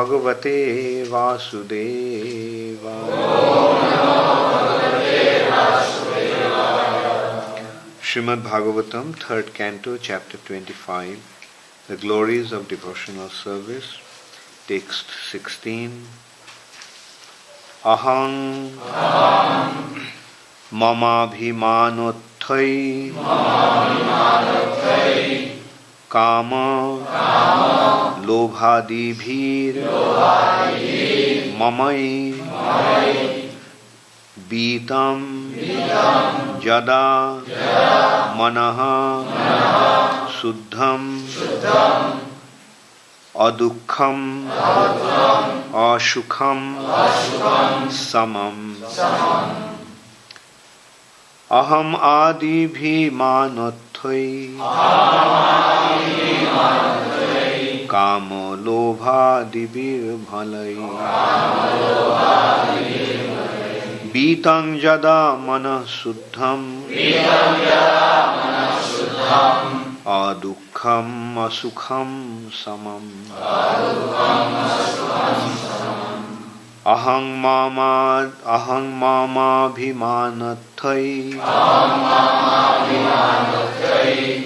Bhagavate Vasudevaya. Srimad Bhagavatam, 3rd Canto, Chapter 25, The Glories of Devotional Service, Text 16. Aham mamabhimanothai kama lobhadibhir mamai beetam jada manaha suddham adukham ashukham samam. Aham adi bhimanothai kamo lobha dibir bhalai beetang jada mana suddham adukham asukham samam. Ahang mama bhimanathai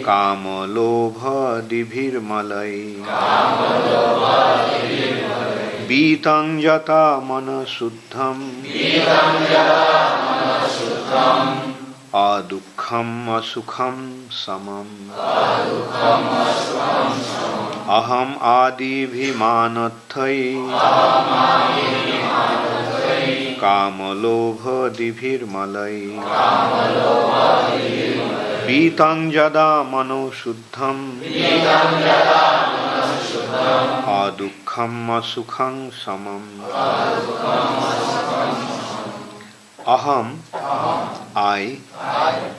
kama lobha dibhir malai beetang jata mana suddham adukham asukham samam. Aham adi bhimanathai kama lobha dibhir malai beetang jada mano suddham adukham asukham samam. Aham, I,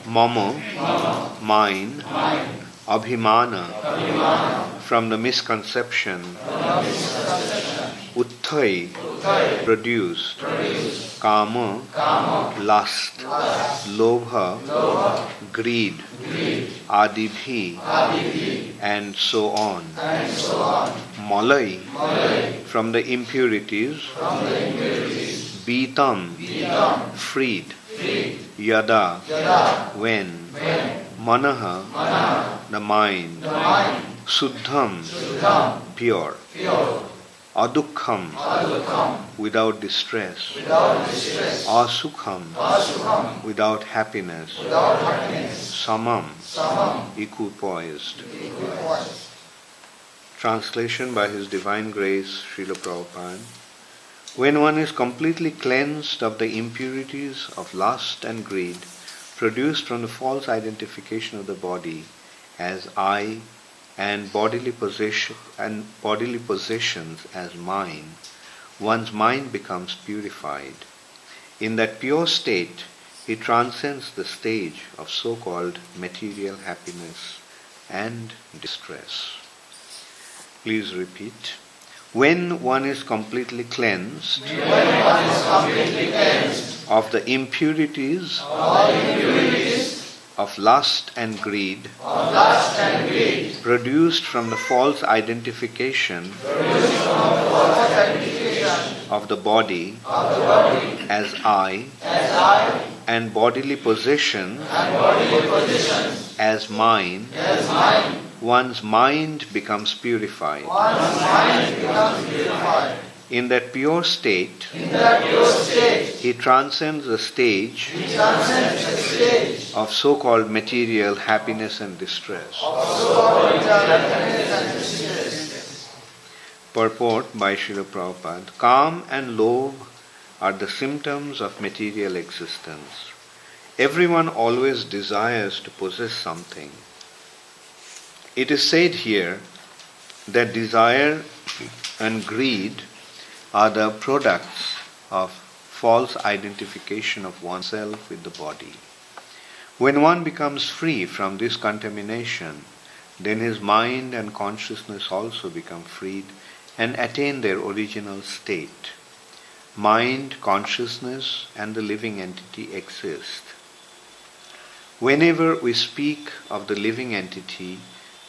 mama, mine, abhimana, from the misconception, utthai, produced, kama, lust, lobha, greed, adibhi, and so on, malai, from the impurities, beetam, freed, yada, when, manaha, the mind, suddham, pure, adukham, without distress, asukham, without happiness, samam, equipoised. Translation by His Divine Grace, Srila Prabhupada. When one is completely cleansed of the impurities of lust and greed produced from the false identification of the body as I and bodily possessions as mine, one's mind becomes purified. In that pure state, he transcends the stage of so-called material happiness and distress. Please repeat. When one is completely cleansed of the impurities of lust and greed produced from the false identification of the body as I and bodily possessions as mine, one's mind becomes purified. In that pure state, he transcends the stage of so-called material happiness and distress. Purport by Srila Prabhupada. Calm and love are the symptoms of material existence. Everyone always desires to possess something. It is said here that desire and greed are the products of false identification of oneself with the body. When one becomes free from this contamination, then his mind and consciousness also become freed and attain their original state. Mind, consciousness, and the living entity exist. Whenever we speak of the living entity,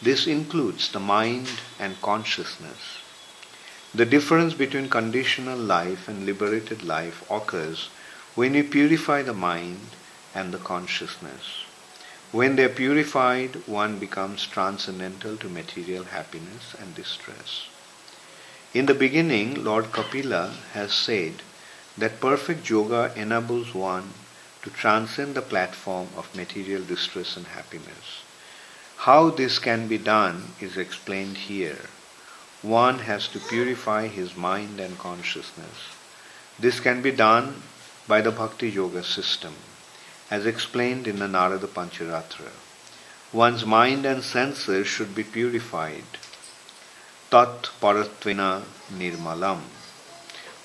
this includes the mind and consciousness. The difference between conditional life and liberated life occurs when we purify the mind and the consciousness. When they are purified, one becomes transcendental to material happiness and distress. In the beginning, Lord Kapila has said that perfect yoga enables one to transcend the platform of material distress and happiness. How this can be done is explained here. One has to purify his mind and consciousness. This can be done by the Bhakti Yoga system, as explained in the Narada Pancharatra. One's mind and senses should be purified. Tat paratvina nirmalam.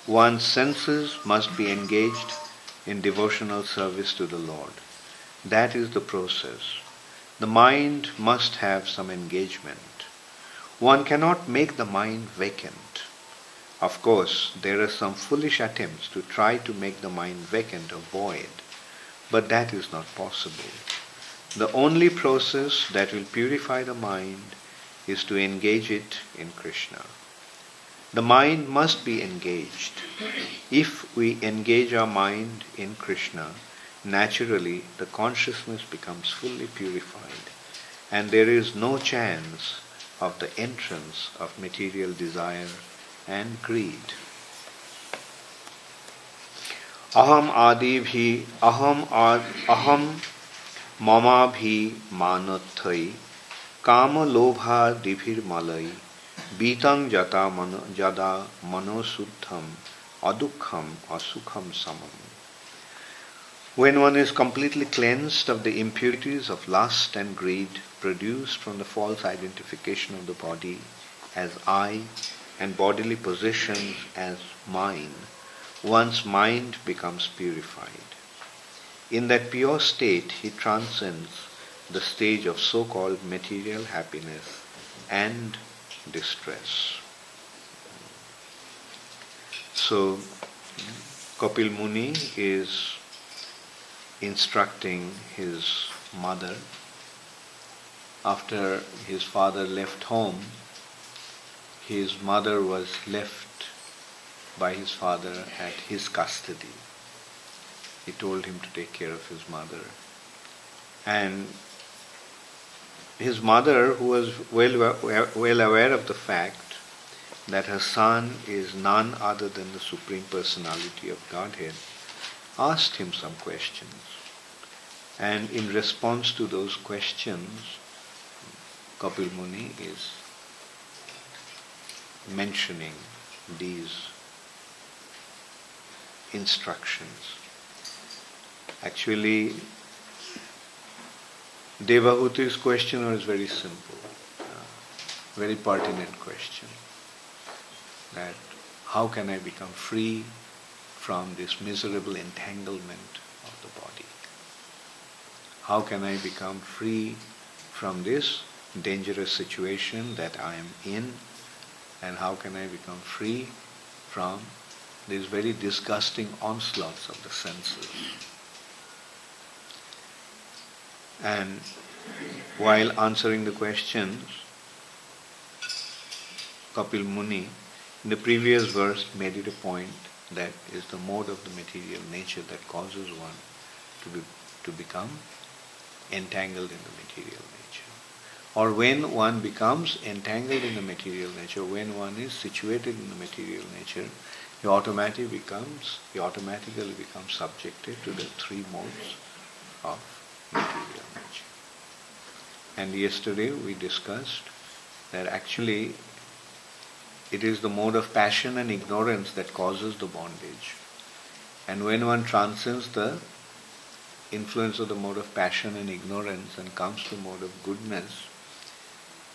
One's senses must be engaged in devotional service to the Lord. That is the process. The mind must have some engagement. One cannot make the mind vacant. Of course, there are some foolish attempts to try to make the mind vacant or void, but that is not possible. The only process that will purify the mind is to engage it in Krishna. The mind must be engaged. If we engage our mind in Krishna, naturally the consciousness becomes fully purified, and there is no chance of the entrance of material desire and greed. Aham mama bhi manathai kama lobha divir malai bitang jada manosuddham adukham asukham samam. When one is completely cleansed of the impurities of lust and greed produced from the false identification of the body as I and bodily possessions as mine, one's mind becomes purified. In that pure state, he transcends the stage of so-called material happiness and distress. So, Kapil Muni is instructing his mother. After his father left home, his mother was left by his father at his custody. He told him to take care of his mother. And his mother, who was well aware of the fact that her son is none other than the Supreme Personality of Godhead, asked him some questions. And in response to those questions, Kapil Muni is mentioning these instructions. Actually, Devahuti's question was very simple, very pertinent question. That how can I become free from this miserable entanglement of the body? How can I become free from this dangerous situation that I am in? And how can I become free from these very disgusting onslaughts of the senses? And while answering the questions, Kapil Muni, in the previous verse, made it a point that is the mode of the material nature that causes one to become entangled in the material nature. Or when one becomes entangled in the material nature, when one is situated in the material nature, he automatically becomes subjected to the three modes of material nature. And yesterday we discussed that actually it is the mode of passion and ignorance that causes the bondage. And when one transcends the influence of the mode of passion and ignorance and comes to the mode of goodness,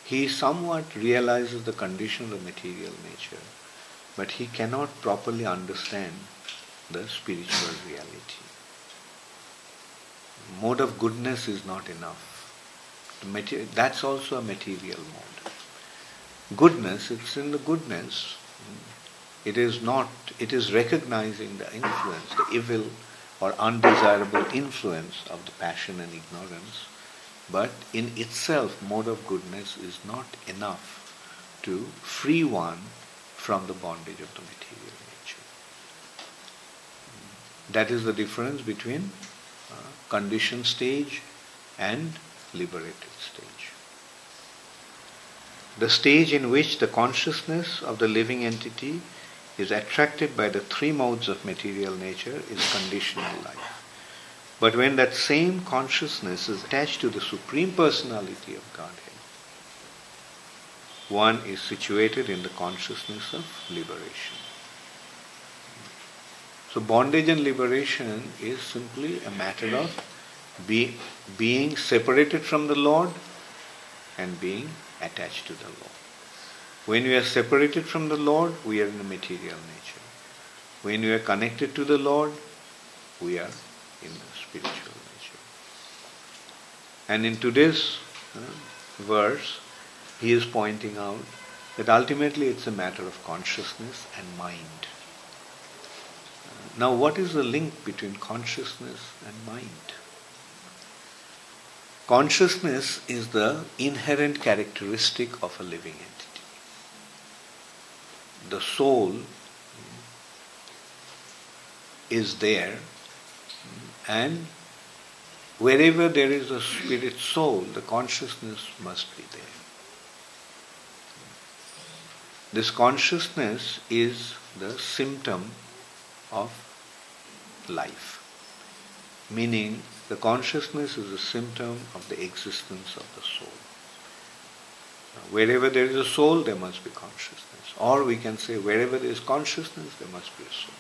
he somewhat realizes the condition of the material nature, but he cannot properly understand the spiritual reality. Mode of goodness is not enough. That's also a material mode. Goodness, it's in the goodness. It is recognizing the influence, the evil or undesirable influence of the passion and ignorance. But in itself, mode of goodness is not enough to free one from the bondage of the material nature. That is the difference between conditioned stage and liberated stage. The stage in which the consciousness of the living entity is attracted by the three modes of material nature is conditional life. But when that same consciousness is attached to the Supreme Personality of Godhead, one is situated in the consciousness of liberation. So bondage and liberation is simply a matter of being separated from the Lord and being attached to the Lord. When we are separated from the Lord, we are in the material nature. When we are connected to the Lord, we are in the spiritual nature. And in today's verse, he is pointing out that ultimately it's a matter of consciousness and mind. Now, what is the link between consciousness and mind? Consciousness is the inherent characteristic of a living entity. The soul is there, and wherever there is a spirit soul, the consciousness must be there. This consciousness is the symptom of life, meaning the consciousness is a symptom of the existence of the soul. Wherever there is a soul, there must be consciousness. Or we can say, wherever there is consciousness, there must be a soul.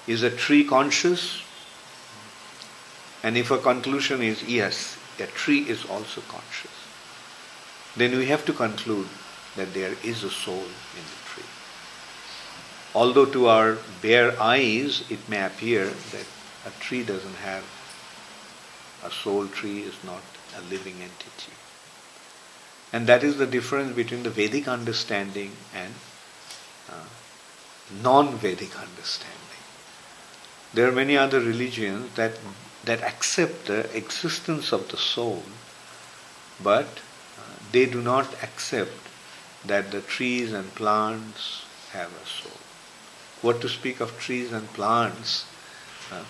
Is a tree conscious? And if a conclusion is yes, a tree is also conscious, then we have to conclude that there is a soul in the tree. Although to our bare eyes it may appear that a tree doesn't have a soul, tree is not a living entity. And that is the difference between the Vedic understanding and non-Vedic understanding. There are many other religions that accept the existence of the soul, but they do not accept that the trees and plants have a soul. What to speak of trees and plants?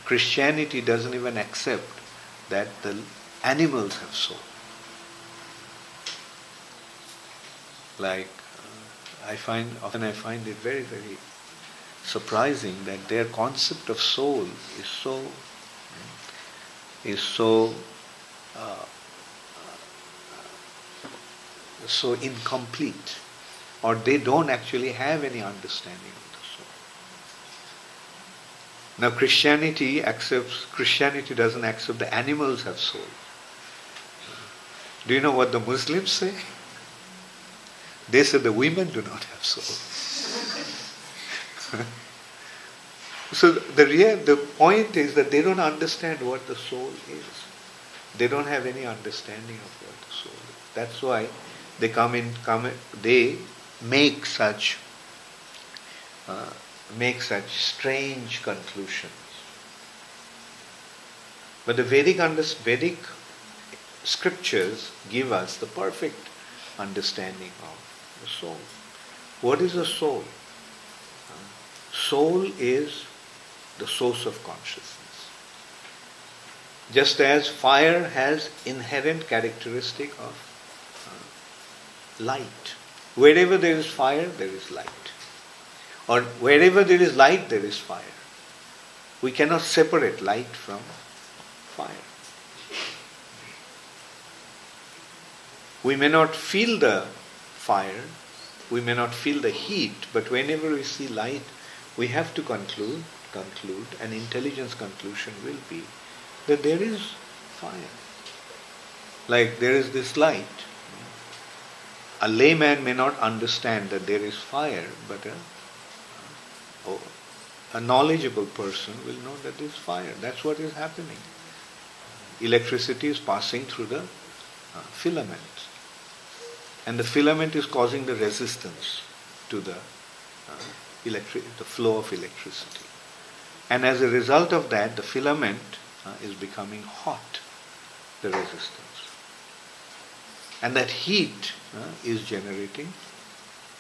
Christianity doesn't even accept that the animals have soul. Like, often I find it very, very surprising that their concept of soul is so incomplete, or they don't actually have any understanding of the soul. Now Christianity doesn't accept the animals have soul. Do you know what the Muslims say? They say the women do not have soul. So the point is that they don't understand what the soul is. They don't have any understanding of what the soul is. That's why they they make such strange conclusions. But the Vedic scriptures give us the perfect understanding of the soul. What is a soul? Soul is the source of consciousness. Just as fire has inherent characteristic of light. Wherever there is fire, there is light. Or wherever there is light, there is fire. We cannot separate light from fire. We may not feel the fire, we may not feel the heat, but whenever we see light, we have to conclude, an intelligence conclusion will be that there is fire. Like there is this light. A layman may not understand that there is fire, but a knowledgeable person will know that there is fire. That's what is happening. Electricity is passing through the filament. And the filament is causing the resistance to the flow of electricity. And as a result of that, the filament is becoming hot, the resistance. And that heat is generating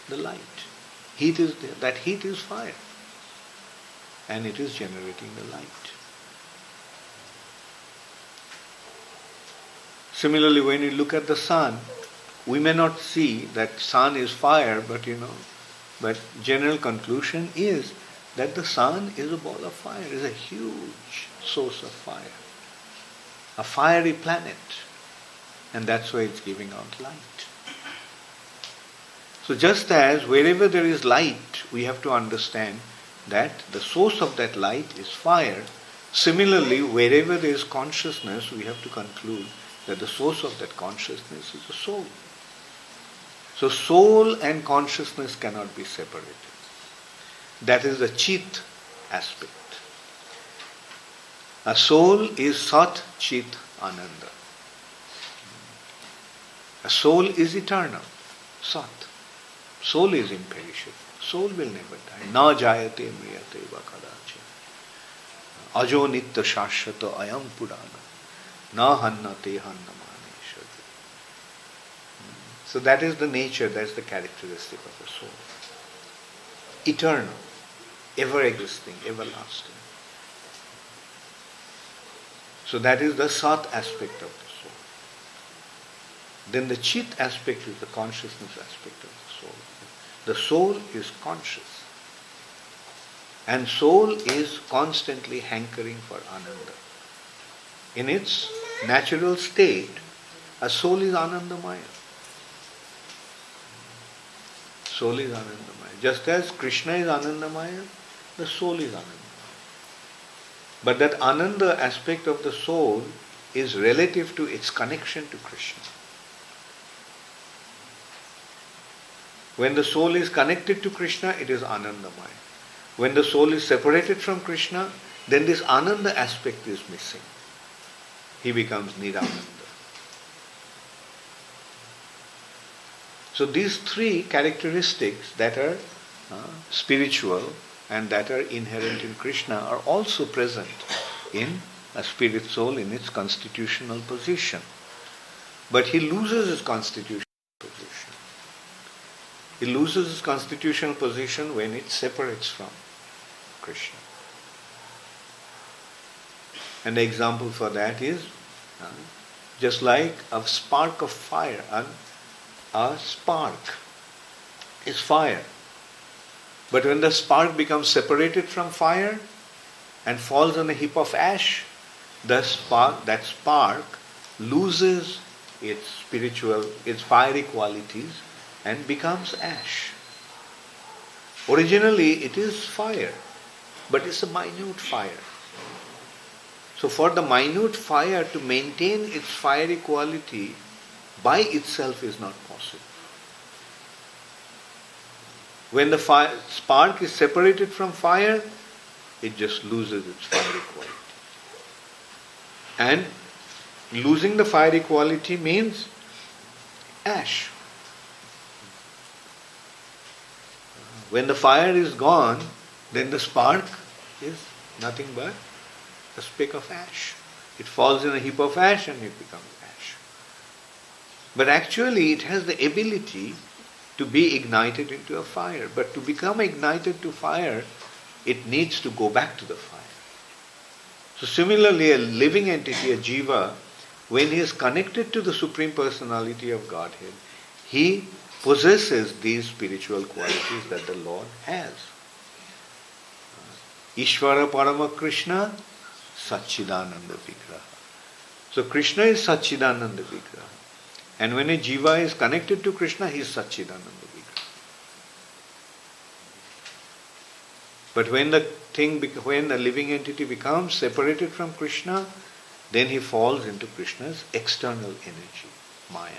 the light. Heat is there. That heat is fire. And it is generating the light. Similarly, when you look at the sun, we may not see that sun is fire, but general conclusion is that the sun is a ball of fire, is a huge source of fire. A fiery planet. And that's why it's giving out light. So just as wherever there is light, we have to understand that the source of that light is fire. Similarly, wherever there is consciousness, we have to conclude that the source of that consciousness is the soul. So soul and consciousness cannot be separated. That is the Chit aspect. A soul is Sat, Chit, Ananda. A soul is eternal, Sat. Soul is imperishable. Soul will never die. Na jayate mriyate va kadache. Ajo nitya shashvata ayam purana. Na hannate hannamane shadu. So that is the nature, that's the characteristic of the soul. Eternal, ever existing, everlasting. So that is the Sat aspect of the soul. Then the Chit aspect is the consciousness aspect of the soul. The soul is conscious. And soul is constantly hankering for Ananda. In its natural state, a soul is Anandamaya. Soul is Anandamaya. Just as Krishna is Anandamaya, the soul is Anandamaya. But that Ananda aspect of the soul is relative to its connection to Krishna. When the soul is connected to Krishna, it is Anandamaya. When the soul is separated from Krishna, then this Ananda aspect is missing. He becomes Nirananda. So these three characteristics that are spiritual and that are inherent in Krishna are also present in a spirit soul in its constitutional position. But he loses his constitutional position. He loses his constitutional position when it separates from Krishna. And the example for that is just like a spark of fire. A spark is fire. But when the spark becomes separated from fire and falls on a heap of ash, that spark loses its fiery qualities and becomes ash. Originally it is fire, but it's a minute fire. So for the minute fire to maintain its fiery quality by itself is not possible. When the spark is separated from fire, it just loses its fiery quality. And losing the fiery quality means ash. When the fire is gone, then the spark is nothing but a speck of ash. It falls in a heap of ash and it becomes ash. But actually it has the ability to be ignited into a fire. But to become ignited to fire, it needs to go back to the fire. So similarly, a living entity, a jiva, when he is connected to the Supreme Personality of Godhead, he possesses these spiritual qualities that the Lord has. Ishvara Parama Krishna, Satchidananda Vigraha. So Krishna is Satchidananda Vigraha. And when a jiva is connected to Krishna, he is Satchidananda Vigraha. But when the living entity becomes separated from Krishna, then he falls into Krishna's external energy, Maya.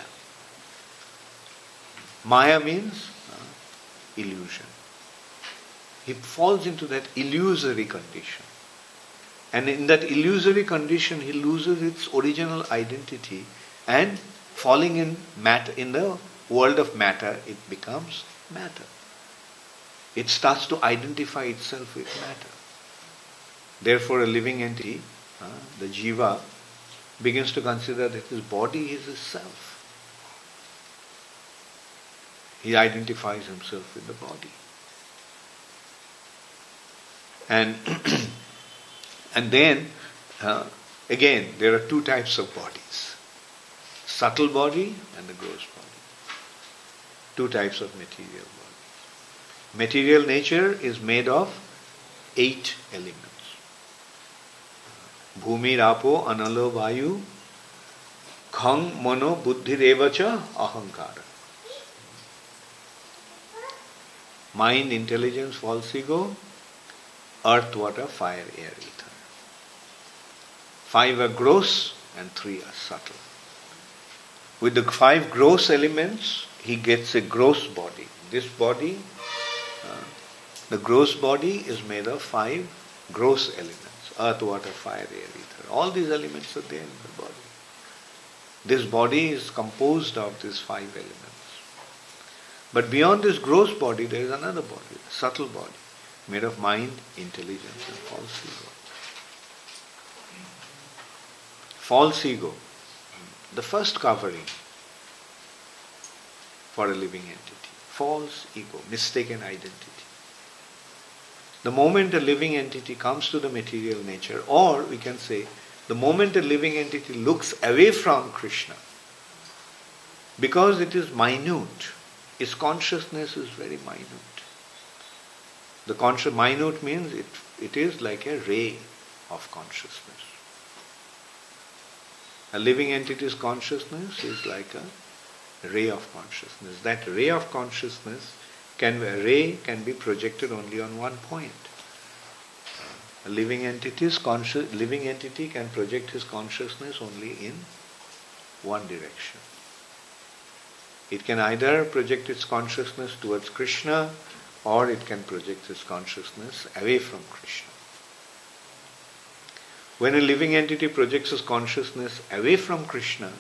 Maya means illusion. He falls into that illusory condition. And in that illusory condition, he loses its original identity, and falling in the world of matter, it becomes matter. It starts to identify itself with matter. Therefore, a living entity, the jiva, begins to consider that his body is his self. He identifies himself with the body. And and then again there are two types of bodies: subtle body and the gross body. Two types of material body. Material nature is made of 8 elements. Bhumi, Rapo, Analo, Vayu, Khang, Mano, Buddhi, Revacha, Ahankara. Mind, intelligence, false ego, earth, water, fire, air, ether. 5 are gross and 3 are subtle. With the 5 gross elements, he gets a gross body. This body, the gross body is made of 5 gross elements. Earth, water, fire, air, ether. All these elements are there in the body. This body is composed of these 5 elements. But beyond this gross body, there is another body, a subtle body, made of mind, intelligence, and false ego. False ego, the first covering for a living entity. False ego, mistaken identity. The moment a living entity comes to the material nature, or we can say, the moment a living entity looks away from Krishna, because it is minute, its consciousness is very minute. The minute means it is like a ray of consciousness. A living entity's consciousness is like a ray of consciousness. That ray of consciousness can be projected only on one point. A living entity can project his consciousness only in one direction. It can either project its consciousness towards Krishna, or it can project its consciousness away from Krishna. When a living entity projects its consciousness away from Krishna,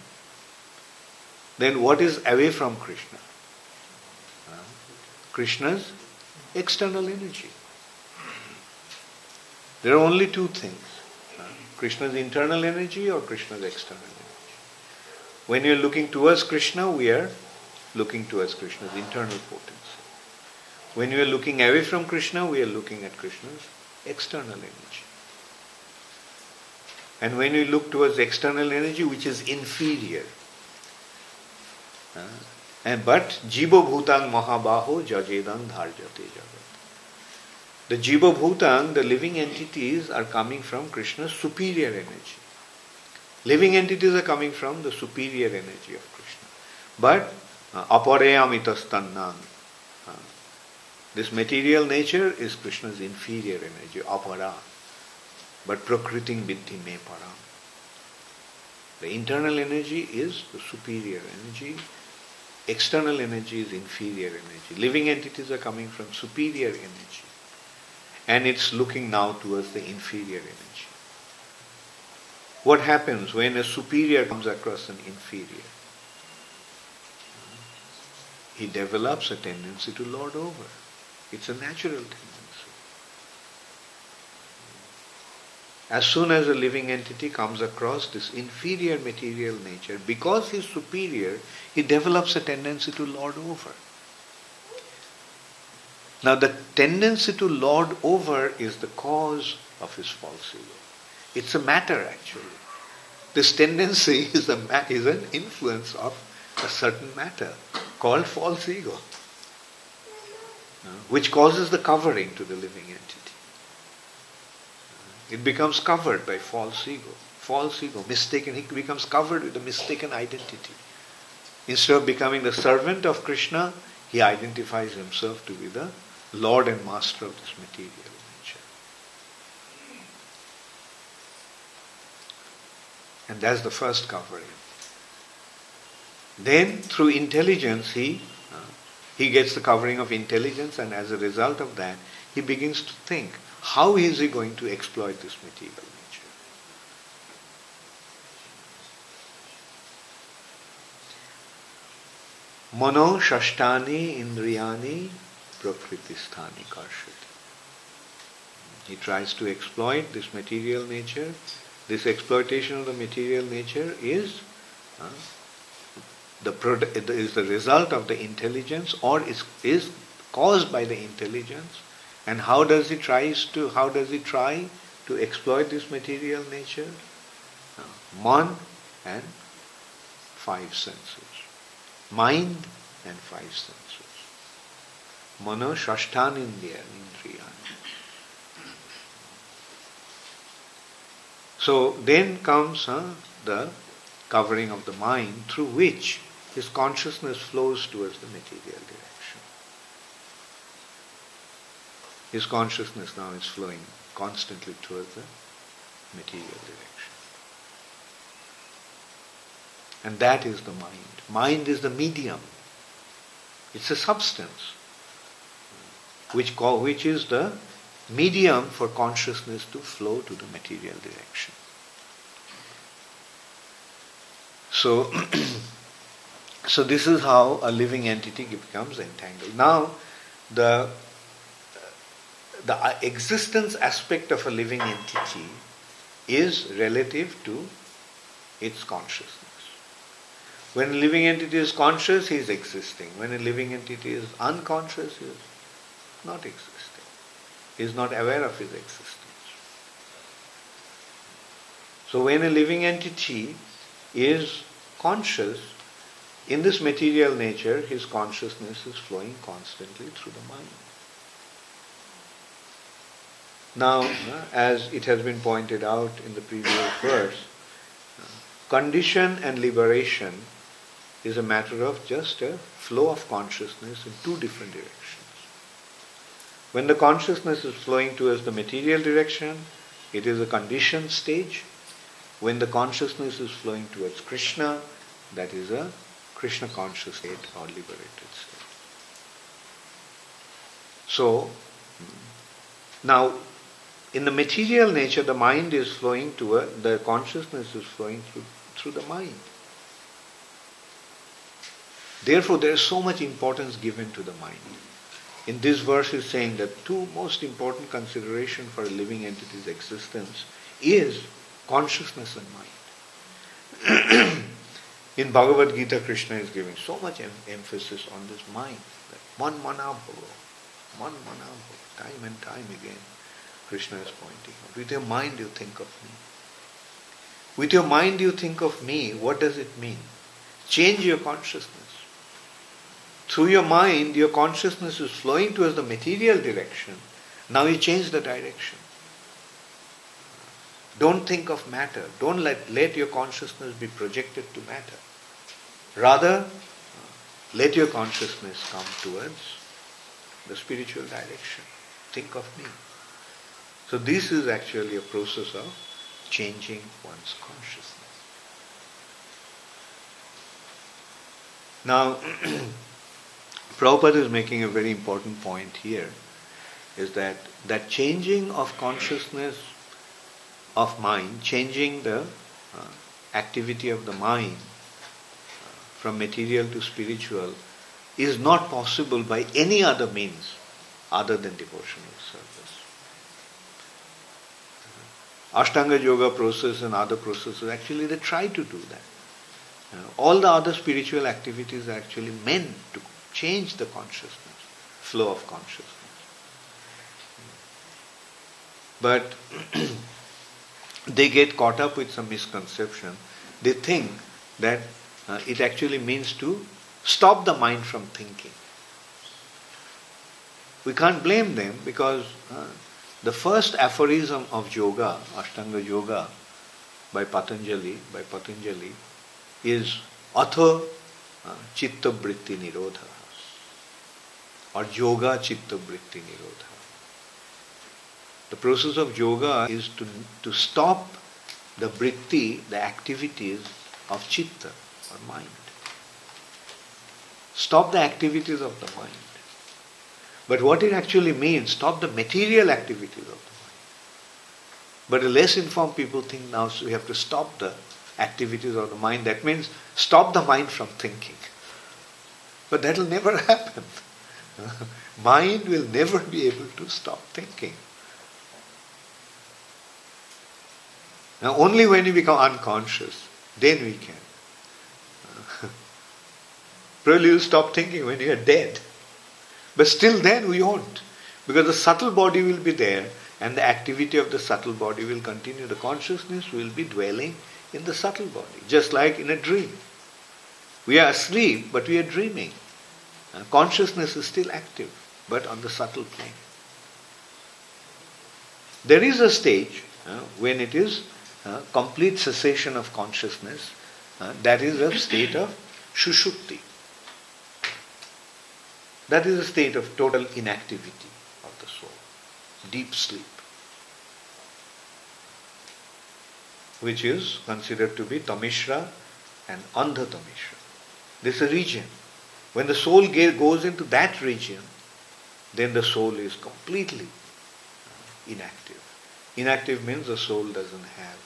then what is away from Krishna? Krishna's external energy. There are only two things: Krishna's internal energy or Krishna's external energy. When you are looking towards Krishna, we are looking towards Krishna's internal potency. When you are looking away from Krishna, we are looking at Krishna's external energy. And when we look towards external energy, which is inferior, but Jiva Bhutang Mahabaho Jajedang Dharjate Jagat. The Jiva Bhutang, the living entities, are coming from Krishna's superior energy. Living entities are coming from the superior energy of Krishna. But Aparayamitasthannang, this material nature is Krishna's inferior energy, Apara. But Prakriting Viddhi Me Param. The internal energy is the superior energy. External energy is inferior energy. Living entities are coming from superior energy. And it's looking now towards the inferior energy. What happens when a superior comes across an inferior? He develops a tendency to lord over. It's a natural tendency. As soon as a living entity comes across this inferior material nature, because he is superior, he develops a tendency to lord over. Now the tendency to lord over is the cause of his false ego. It's a matter actually. This tendency is an influence of a certain matter called false ego, which causes the covering to the living entity. It becomes covered by false ego. False ego, mistaken, he becomes covered with a mistaken identity. Instead of becoming the servant of Krishna, he identifies himself to be the Lord and Master of this material nature. And that's the first covering. Then through intelligence he gets the covering of intelligence, and as a result of that he begins to think, how is he going to exploit this material nature? Mano shashtani indriyani prakritisthani karshati. He tries to exploit this material nature. This exploitation of the material nature is the result of the intelligence, or is caused by the intelligence And how does he try to exploit this material nature? Mon and five senses. Mind and five senses. Mano shashtanindriya. So then comes the covering of the mind through which his consciousness flows towards the material direction. His consciousness now is flowing constantly towards the material direction. And that is the mind. Mind is the medium. It's a substance which is the medium for consciousness to flow to the material direction. So, so this is how a living entity becomes entangled. Now, the existence aspect of a living entity is relative to its consciousness. When a living entity is conscious, he is existing. When a living entity is unconscious, he is not existing. He is not aware of his existence. So when a living entity is conscious, in this material nature, his consciousness is flowing constantly through the mind. Now, as it has been pointed out in the previous verse, condition and liberation is a matter of just a flow of consciousness in two different directions. When the consciousness is flowing towards the material direction, it is a conditioned stage. When the consciousness is flowing towards Krishna, that is a Krishna conscious state or liberated state. So, now, in the material nature, the mind is flowing toward, the consciousness is flowing through the mind. Therefore, there is so much importance given to the mind. In this verse is saying that two most important considerations for a living entity's existence is consciousness and mind. In Bhagavad Gita, Krishna is giving so much emphasis on this mind. That man manabhava, time and time again, Krishna is pointing out. With your mind you think of me. With your mind you think of me. What does it mean? Change your consciousness. Through your mind, your consciousness is flowing towards the material direction. Now you change the direction. Don't think of matter. Don't let your consciousness be projected to matter. Rather, let your consciousness come towards the spiritual direction. Think of me. So this is actually a process of changing one's consciousness. Now, Prabhupada is making a very important point here, is that changing of consciousness of mind, changing the activity of the mind from material to spiritual is not possible by any other means other than devotional service. Ashtanga Yoga process and other processes, actually they try to do that. All the other spiritual activities are actually meant to change the consciousness, flow of consciousness. But they get caught up with some misconception. They think that it actually means to stop the mind from thinking. We can't blame them because the first aphorism of yoga, Ashtanga Yoga, by Patanjali, is Atha Chitta Vritti Nirodha, or Yoga Chitta Vritti Nirodha. The process of yoga is to stop the vritti, the activities of chitta, or mind. Stop the activities of the mind. But what it actually means, stop the material activities of the mind. But the less informed people think now so we have to stop the activities of the mind. That means stop the mind from thinking. But that will never happen. Mind will never be able to stop thinking. Now only when you become unconscious, then we can. Probably you'll stop thinking when you are dead. But still then we won't. Because the subtle body will be there and the activity of the subtle body will continue. The consciousness will be dwelling in the subtle body, just like in a dream. We are asleep, but we are dreaming. Consciousness is still active, but on the subtle plane. There is a stage when it is complete cessation of consciousness. That is a state of shushupti. That is a state of total inactivity of the soul, deep sleep, which is considered to be tamishra and andha-tamishra. This is a region. When the soul goes into that region, then the soul is completely inactive. Inactive means the soul doesn't have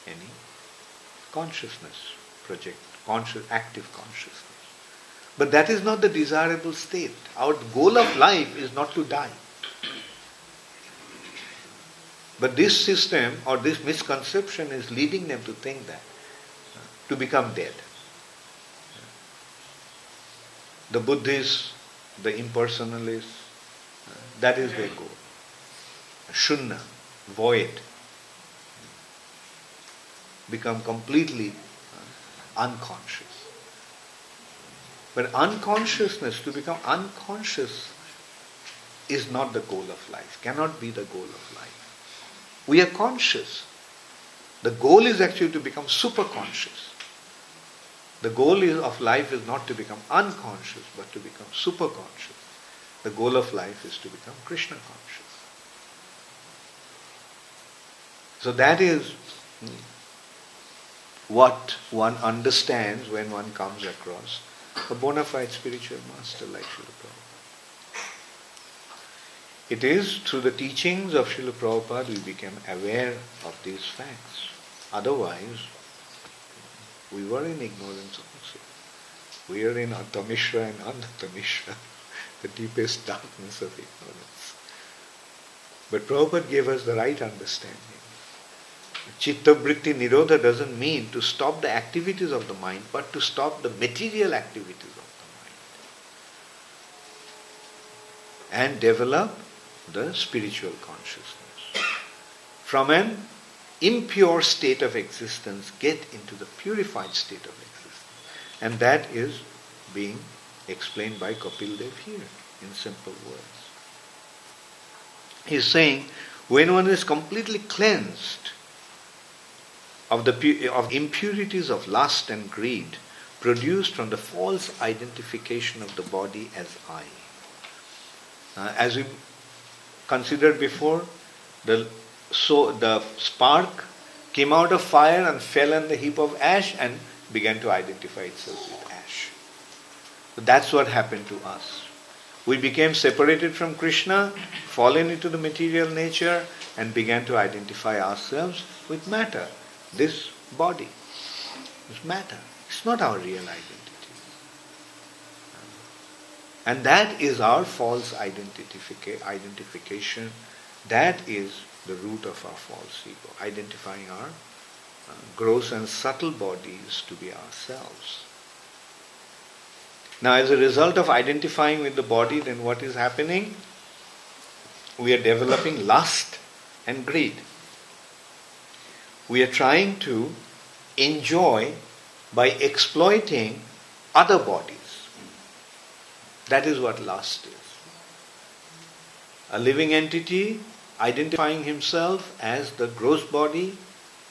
any consciousness, active consciousness. But that is not the desirable state. Our goal of life is not to die. But this system or this misconception is leading them to think that, to become dead. The Buddhists, the impersonalists, that is their goal. Shunya, void. Become completely unconscious. But unconsciousness, to become unconscious, is not the goal of life, cannot be the goal of life. We are conscious. The goal is actually to become superconscious. The goal of life is not to become unconscious, but to become superconscious. The goal of life is to become Krishna conscious. So that is what one understands when one comes across a bona fide spiritual master like Srila Prabhupada. It is through the teachings of Srila Prabhupada we became aware of these facts. Otherwise, we were in ignorance also. We are in Tamishra and Andha-tamishra, the deepest darkness of ignorance. But Prabhupada gave us the right understanding. Chitta-vritti nirodha doesn't mean to stop the activities of the mind, but to stop the material activities of the mind. And develop the spiritual consciousness. From an impure state of existence, get into the purified state of existence. And that is being explained by Kapil Dev here in simple words. He is saying, when one is completely cleansed of impurities of lust and greed produced from the false identification of the body as I. As we considered before, the spark came out of fire and fell on the heap of ash and began to identify itself with ash. So that's what happened to us. We became separated from Krishna, fallen into the material nature, and began to identify ourselves with matter. This body, this matter, it's not our real identity. And that is our false identification. That is the root of our false ego, identifying our gross and subtle bodies to be ourselves. Now, as a result of identifying with the body, then what is happening? We are developing lust and greed. We are trying to enjoy by exploiting other bodies. That is what lust is. A living entity identifying himself as the gross body,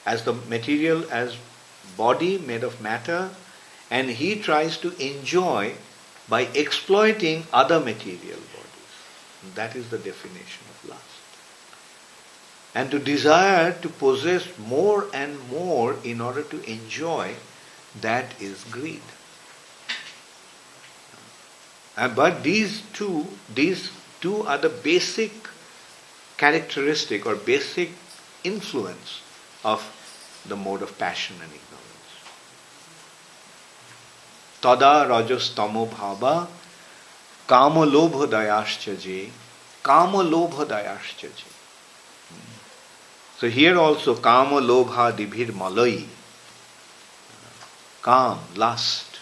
as the material, as body made of matter, and he tries to enjoy by exploiting other material bodies. And that is the definition of lust. And to desire to possess more and more in order to enjoy, that is greed. But these two are the basic characteristic or basic influence of the mode of passion and ignorance. Tada rajas tamo bhava kama lobha dayascha je kama lobha dayascha je. So here also kama lobha dibhir malai, kam, lust,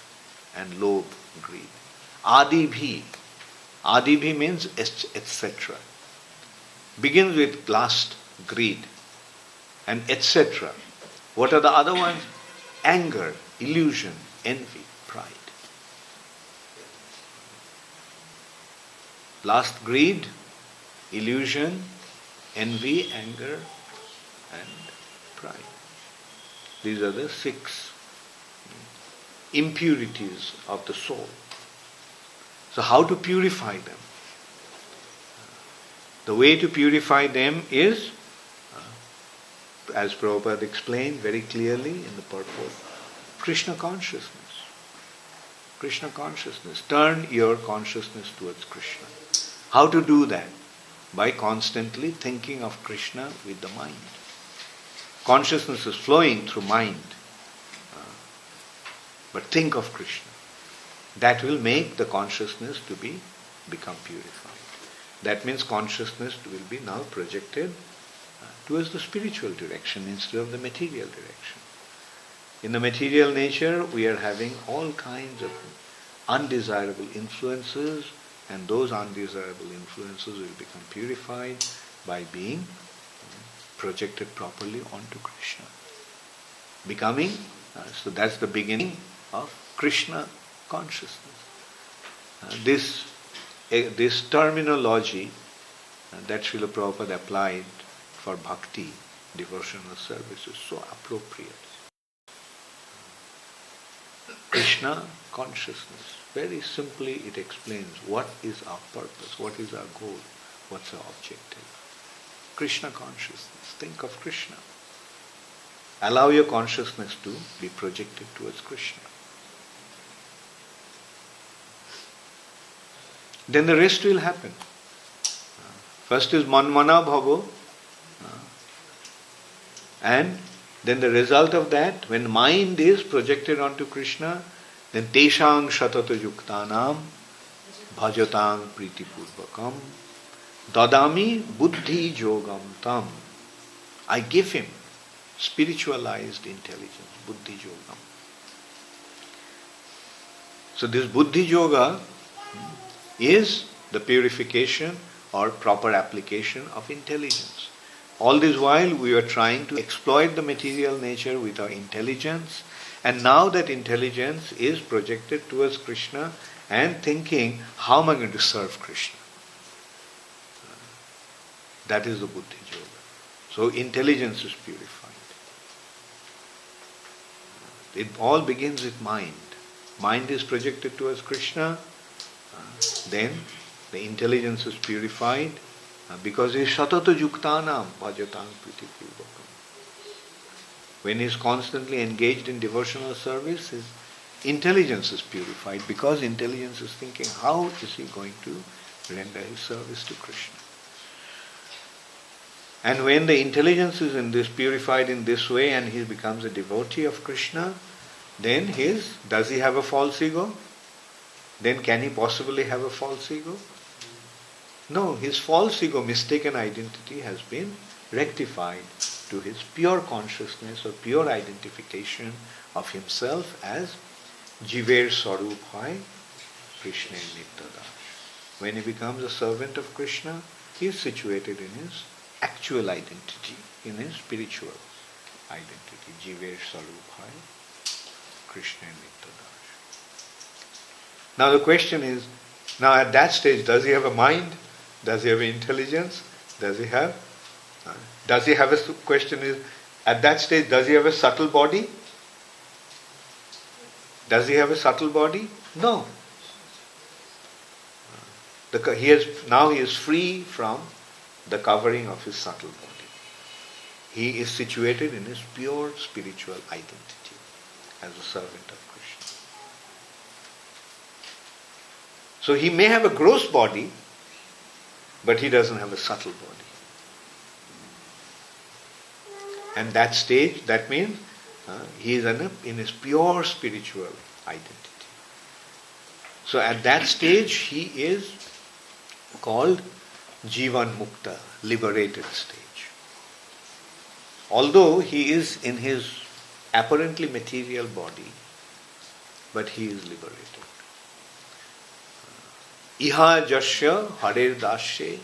and lobh, greed. Adibhi means etc. begins with lust, greed, and etc. What are the other ones? Anger, illusion, envy, pride. Lust, greed, illusion, envy, anger, and pride. These are the 6 impurities of the soul. So how to purify them? The way to purify them is, as Prabhupada explained very clearly in the purport, Krishna consciousness. Krishna consciousness. Turn your consciousness towards Krishna. How to do that? By constantly thinking of Krishna with the mind. Consciousness is flowing through mind. But think of Krishna. That will make the consciousness to become purified. That means consciousness will be now projected towards the spiritual direction instead of the material direction. In the material nature, we are having all kinds of undesirable influences, and those undesirable influences will become purified by being projected properly onto Krishna. So that's the beginning of Krishna consciousness. This terminology that Srila Prabhupada applied for bhakti, devotional service, is so appropriate. Krishna consciousness. Very simply it explains what is our purpose, what is our goal, what's our objective. Krishna consciousness. Think of Krishna. Allow your consciousness to be projected towards Krishna. Then the rest will happen. First is manmana bhavo, and then the result of that, when mind is projected onto Krishna, then teshang shatata yuktanam bhajatang priti purvakam dadami buddhi yogam tam. I give him spiritualized intelligence, buddhi yogam. So this buddhi yoga is the purification or proper application of intelligence. All this while we are trying to exploit the material nature with our intelligence, and now that intelligence is projected towards Krishna and thinking, how am I going to serve Krishna? That is the buddhi yoga. So intelligence is purified. It all begins with mind. Mind is projected towards Krishna, then the intelligence is purified because he is shatata yuktanam bhajatang priti purvakam. When he is constantly engaged in devotional service, his intelligence is purified because intelligence is thinking, how is he going to render his service to Krishna? And when the intelligence is purified in this way and he becomes a devotee of Krishna, then does he have a false ego? Then can he possibly have a false ego? No, his false ego, mistaken identity has been rectified to his pure consciousness or pure identification of himself as Jiver Sarup Hai Krishna Nityadash. When he becomes a servant of Krishna, he is situated in his actual identity, in his spiritual identity. Jiver Sarup Hai Krishna Nityadash. Now the question is, now at that stage, does he have a mind? Does he have intelligence? Does he have a question is, at that stage, does he have a subtle body? Does he have a subtle body? No. Now he is free from the covering of his subtle body. He is situated in his pure spiritual identity as a servant of Krishna. So he may have a gross body, but he doesn't have a subtle body. And that stage, that means he is in his pure spiritual identity. So at that stage, he is called Jivan Mukta, liberated stage. Although he is in his apparently material body, but he is liberated. Iha jasya harer dasye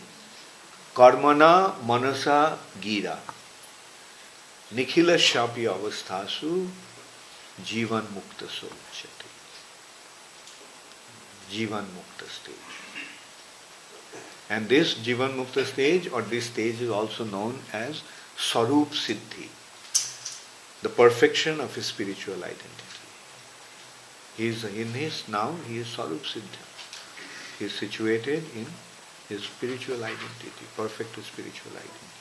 Karmana manasa gira. Nikhila shapi avasthasu jivan mukta sochati. Jivan mukta stage. And this Jivan Mukta stage, or this stage, is also known as Sarup Siddhi, the perfection of his spiritual identity. He is Sarup Siddhi. He is situated in his spiritual identity, perfect spiritual identity.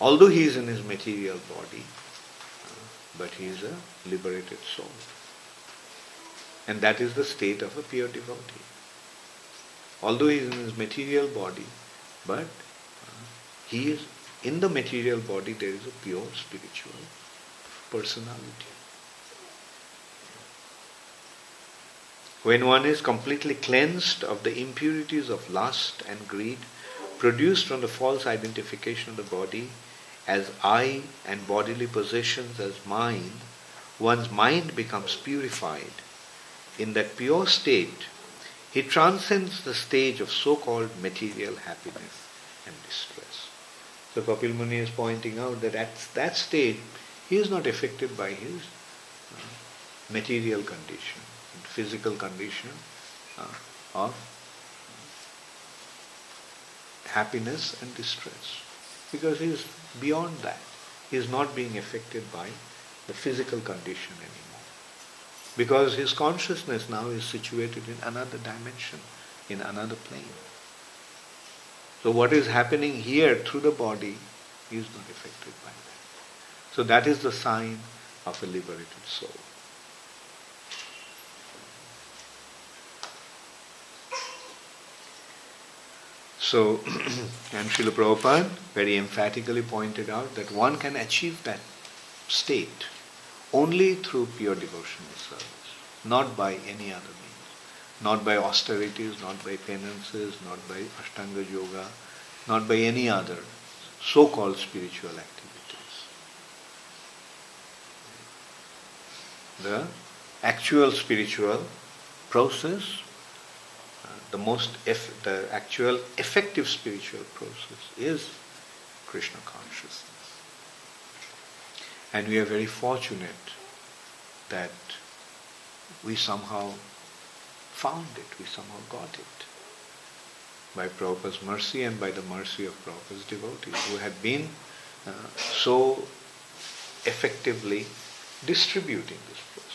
Although he is in his material body, but he is a liberated soul. And that is the state of a pure devotee. Although he is in his material body, but he is in the material body, there is a pure spiritual personality. When one is completely cleansed of the impurities of lust and greed produced from the false identification of the body as I and bodily possessions as mine, one's mind becomes purified. In that pure state, he transcends the stage of so-called material happiness and distress. So Kapil Muni is pointing out that at that stage, he is not affected by his material condition, physical condition of happiness and distress. Because he is beyond that. He is not being affected by the physical condition anymore. Because his consciousness now is situated in another dimension, in another plane. So what is happening here through the body, he is not affected by that. So that is the sign of a liberated soul. So, and Srila Prabhupada very emphatically pointed out that one can achieve that state only through pure devotional service, not by any other means, not by austerities, not by penances, not by Ashtanga Yoga, not by any other so-called spiritual activities. The actual spiritual process, the actual effective spiritual process is Krishna consciousness. And we are very fortunate that we somehow found it, we somehow got it. By Prabhupada's mercy and by the mercy of Prabhupada's devotees who had been so effectively distributing this process.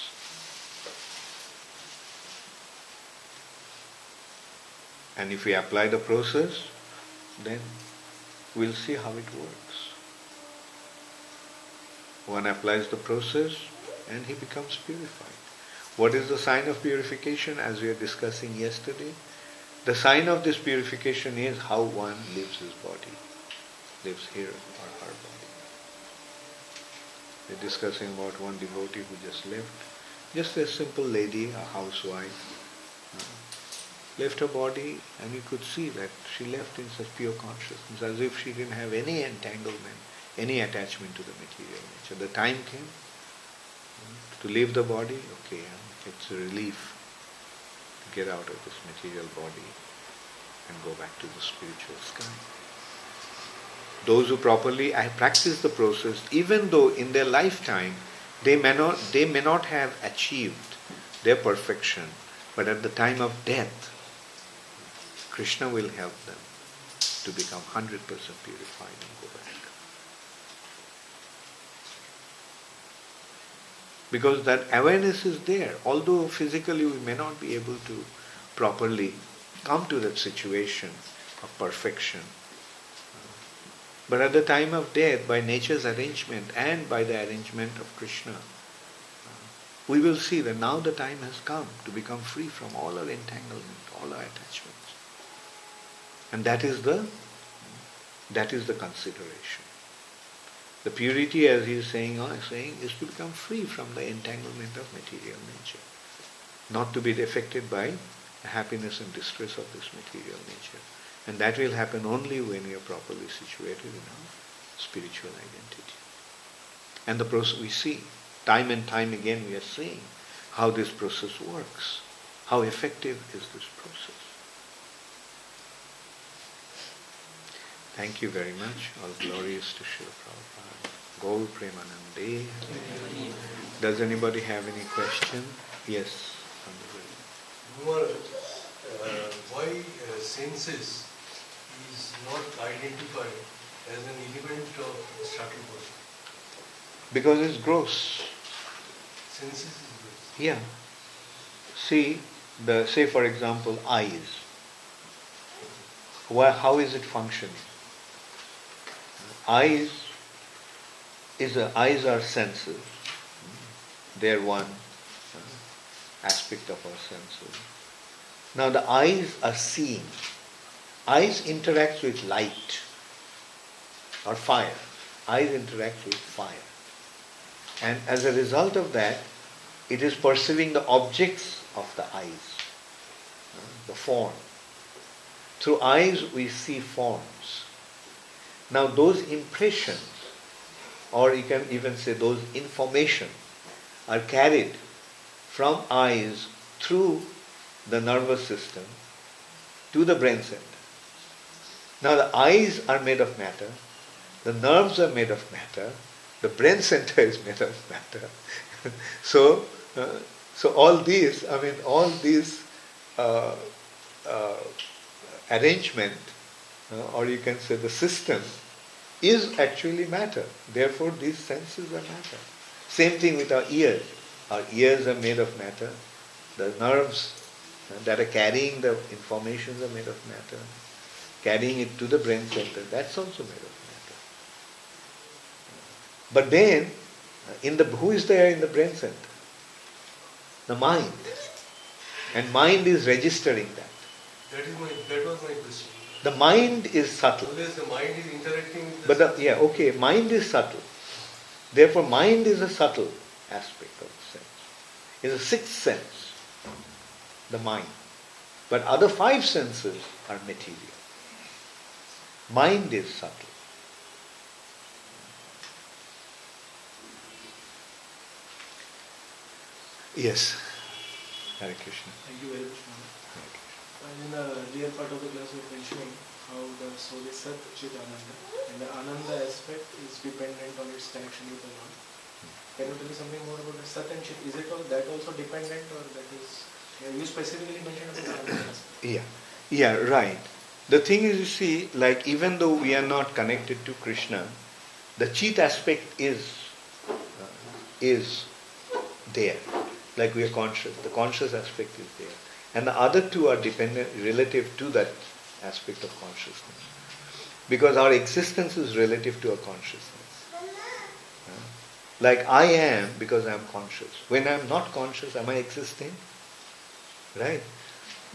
And if we apply the process, then we'll see how it works. One applies the process and he becomes purified. What is the sign of purification, as we were discussing yesterday? The sign of this purification is how one lives his body, lives here or her body. We're discussing about one devotee who just left, just a simple lady, a housewife, left her body, and you could see that she left in such pure consciousness, as if she didn't have any entanglement, any attachment to the material nature. The time came to leave the body, okay, it's a relief to get out of this material body and go back to the spiritual sky. Those who properly practice the process, even though in their lifetime they may not have achieved their perfection, but at the time of death, Krishna will help them to become 100% purified and go back. Because that awareness is there. Although physically we may not be able to properly come to that situation of perfection, but at the time of death, by nature's arrangement and by the arrangement of Krishna, we will see that now the time has come to become free from all our entanglement, all our attachments. And that is the consideration. The purity, as he is saying, is to become free from the entanglement of material nature, not to be affected by the happiness and distress of this material nature. And that will happen only when we are properly situated in our spiritual identity. And the process we see, time and time again we are seeing how this process works, how effective is this process. Thank you very much. All glories to Srila Prabhupada. Gaur Premanande. Does anybody have any question? Yes. Why senses is not identified as an element of subtle body? Because it's gross. Senses is gross. Yeah. See, say for example, eyes. How is it functioning? Eyes are senses. They're one aspect of our senses. Now the eyes are seeing. Eyes interacts with light or fire. Eyes interacts with fire. And as a result of that, it is perceiving the objects of the eyes, the form. Through eyes we see forms. Now those impressions, or you can even say those information, are carried from eyes through the nervous system to the brain center. Now the eyes are made of matter, the nerves are made of matter, the brain center is made of matter. So all these arrangement, or you can say the system, is actually matter. Therefore these senses are matter. Same thing with our ears. Our ears are made of matter. The nerves that are carrying the information are made of matter. Carrying it to the brain center, that's also made of matter. But then, who is there in the brain center? The mind. And mind is registering that. That was my question. The mind is subtle. Unless the mind is interacting with the mind is subtle. Therefore, mind is a subtle aspect of the sense. It's a sixth sense, the mind. But other five senses are material. Mind is subtle. Yes. Hare Krishna. Thank you very much, Mama. In the earlier part of the class, we were mentioning how the soul is Sat Chit Ananda, and the Ananda aspect is dependent on its connection with the Lord. Can you tell me something more about the Sat and Chit? Is it that also dependent, or that is? You specifically mentioned about the Ananda aspect. Yeah, right. The thing is, you see, like even though we are not connected to Krishna, the Chit aspect is there. Like we are conscious. The conscious aspect is there. And the other two are dependent, relative to that aspect of consciousness. Because our existence is relative to our consciousness. Like I am because I am conscious. When I am not conscious, am I existing? Right?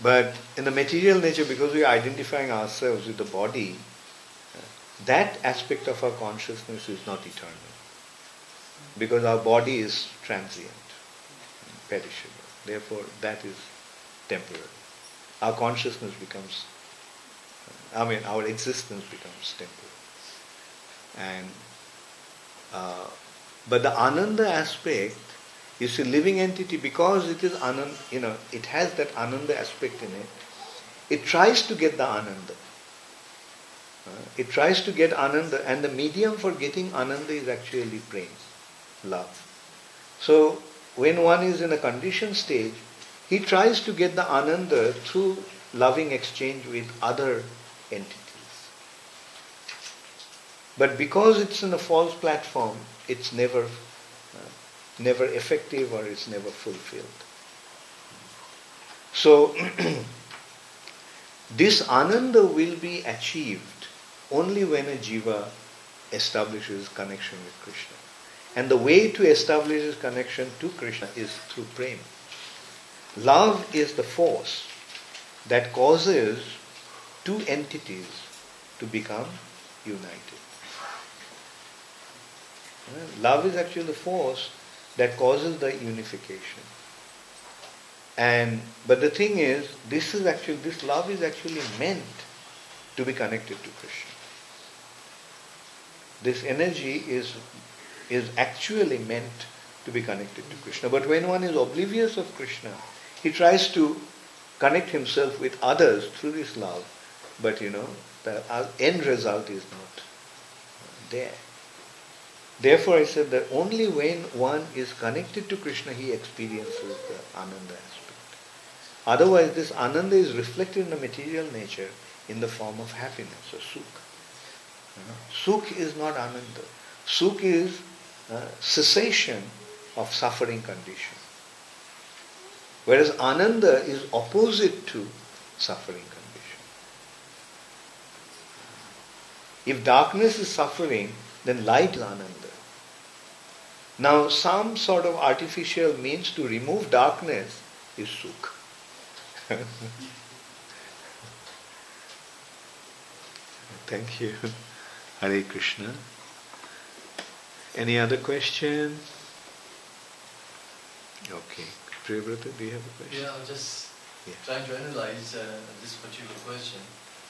But in the material nature, because we are identifying ourselves with the body, that aspect of our consciousness is not eternal. Because our body is transient, perishable. Therefore, that is temporary. Our consciousness becomes, our existence becomes temporary. And but the Ananda aspect, you see, living entity, because it is Ananda, it has that Ananda aspect in it, it tries to get the Ananda. It tries to get Ananda, and the medium for getting Ananda is actually praise, love. So, when one is in a conditioned stage, he tries to get the Ananda through loving exchange with other entities. But because it's in a false platform, it's never effective, or it's never fulfilled. So, this Ananda will be achieved only when a jiva establishes connection with Krishna. And the way to establish his connection to Krishna is through prema. Love is the force that causes two entities to become united. Love is actually the force that causes the unification. But the thing is, this love is actually meant to be connected to Krishna. This energy is actually meant to be connected to Krishna. But when one is oblivious of Krishna, he tries to connect himself with others through this love. But the end result is not there. Therefore I said that only when one is connected to Krishna he experiences the Ananda aspect. Otherwise this Ananda is reflected in the material nature in the form of happiness or Sukh. Sukh is not Ananda. Sukh is cessation of suffering condition. Whereas Ananda is opposite to suffering condition. If darkness is suffering, then light is Ananda. Now some sort of artificial means to remove darkness is Sukh. Thank you. Hare Krishna. Any other question? Okay. Priyavrata, do you have a question? Yeah, I'm just trying to analyze this particular question.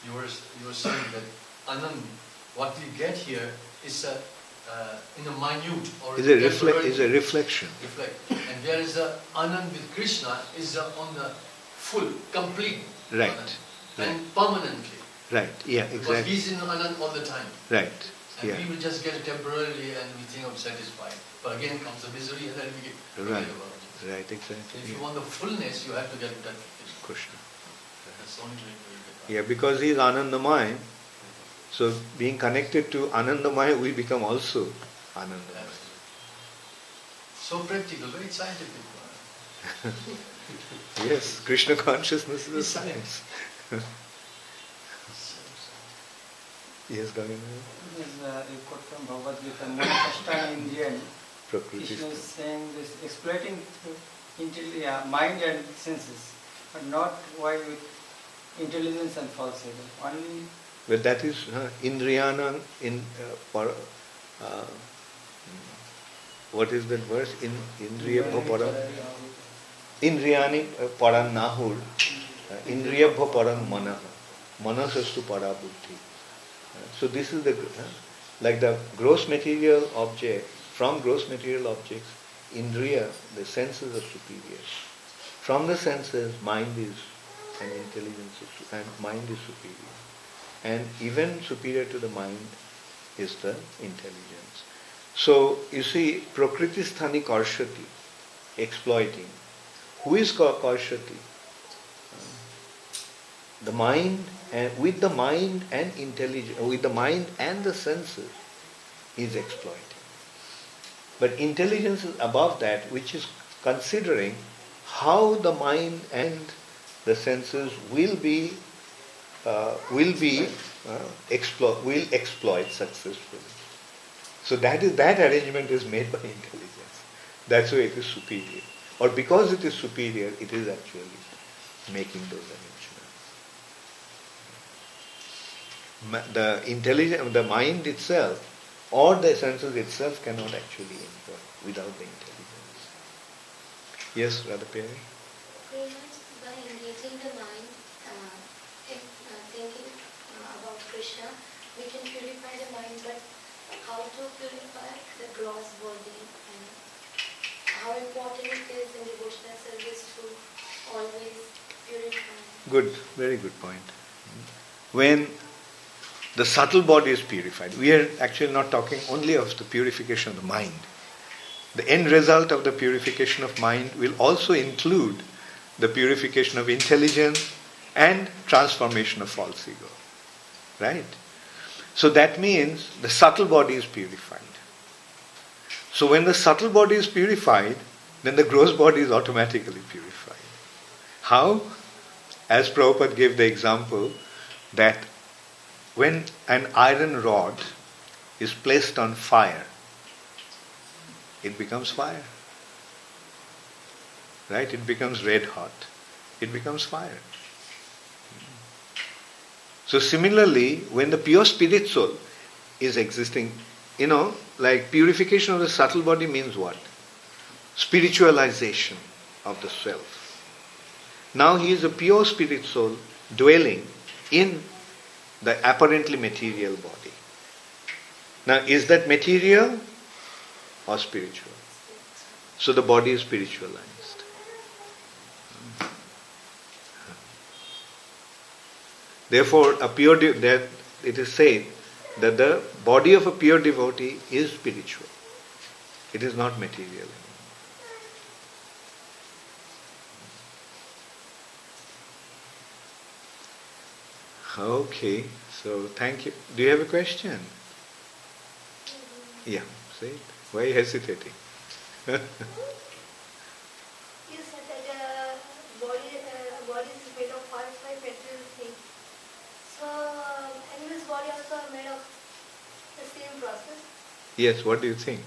You were saying that Anand, what we get here is in a minute or is a reflection. And there is a Anand with Krishna is on the full, complete Right. Anand. And permanently. Right, yeah, exactly. Because he's in Anand all the time. Right. And we will just get it temporarily and we think I'm satisfied. But again comes the misery and then we get Right. about it. Right, exactly. So if you want the fullness, you have to get in touch with Krishna. That's the only way you get that. Yeah, because he is Anandamaya. So being connected to Anandamaya, we become also Anandamaya. So practical, very scientific. Yes, Krishna consciousness is a science. Yes, Gavin. This is a quote from Bhagavad Gita, Manashashta Indriyan. Krishna is saying this, exploiting mind and senses, but not while with intelligence and falsehood. Only. But that is Indriyana what is that verse? Indriyabha param. Indriyani param nahur. Indriyabha param manaha. Manasastu para buddhi. So this is the like the gross material object. From gross material objects, Indriya, the senses are superior. From the senses, mind is and intelligence is, and mind is superior. And even superior to the mind is the intelligence. So you see, Prakriti Sthani Karshati, exploiting. Who is Karshati? The mind, and with the mind and intelligence, with the mind and the senses, is exploiting. But intelligence is above that, which is considering how the mind and the senses will exploit successfully. So that arrangement is made by intelligence. That's why it is superior. Or because it is superior, it is actually making those arrangements. The mind itself or the senses itself cannot actually employ without the intelligence. Yes, Radha Peri? By engaging the mind, thinking about Krishna, we can purify the mind, but how to purify the gross body and how important it is in devotional service to always purify. Good, very good point. When the subtle body is purified, we are actually not talking only of the purification of the mind. The end result of the purification of mind will also include the purification of intelligence and transformation of false ego. Right? So that means the subtle body is purified. So when the subtle body is purified, then the gross body is automatically purified. How? As Prabhupada gave the example that when an iron rod is placed on fire, it becomes fire. Right? It becomes red hot. It becomes fire. So similarly, when the pure spirit soul is existing, like purification of the subtle body means what? Spiritualization of the self. Now he is a pure spirit soul dwelling in the apparently material body. Now, is that material or spiritual? So the body is spiritualized. Therefore, it is said that the body of a pure devotee is spiritual. It is not material. Okay, so thank you. Do you have a question? Yeah, say it. Why are you hesitating? You said that body is made of five material things. So animal's body also are made of the same process. Yes, what do you think?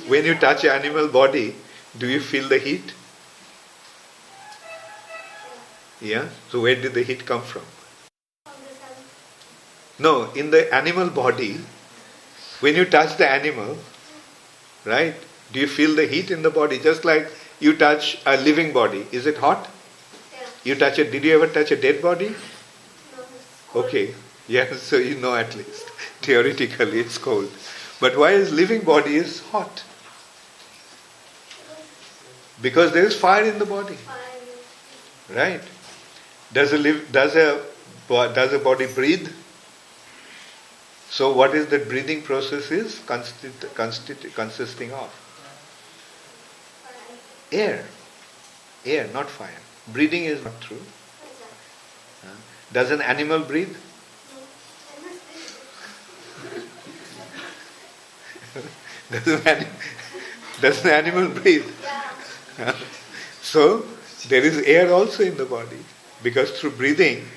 When you touch an animal body, do you feel the heat? Yeah? So where did the heat come from? From the sun. No, in the animal body, when you touch the animal, right? Do you feel the heat in the body? Just like you touch a living body. Is it hot? Yeah. Did you ever touch a dead body? No, it's cold. Okay. Yeah, so you know at least. Theoretically it's cold. But why is living body is hot? Because there is fire in the body. Fine. Right? Does a body breathe? So what is the breathing process is consisting of? Fine. Air. Air, not fire. Breathing is not true. Exactly. Does an animal breathe? Does an animal breathe? Yeah. So there is air also in the body, because through breathing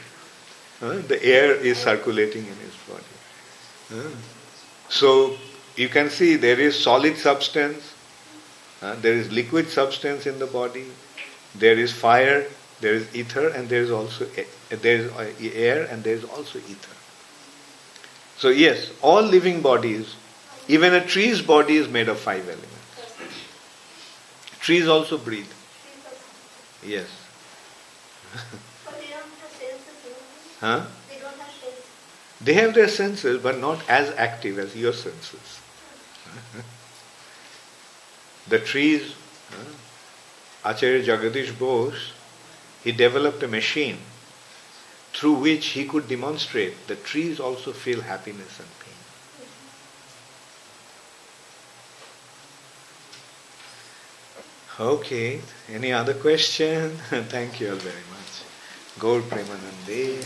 the air is circulating in his body. So you can see there is solid substance, there is liquid substance in the body, there is fire, there is ether, and there is also air, and there is also ether. So yes, all living bodies, even a tree's body is made of 5 elements. Trees also breathe. Yes. But they don't have senses, you know? Huh? They don't have senses. They have their senses, but not as active as your senses. The trees, Acharya Jagadish Bose, he developed a machine through which he could demonstrate that trees also feel happiness and pain. Okay, any other question? Thank you all very much. Gaur Premanande.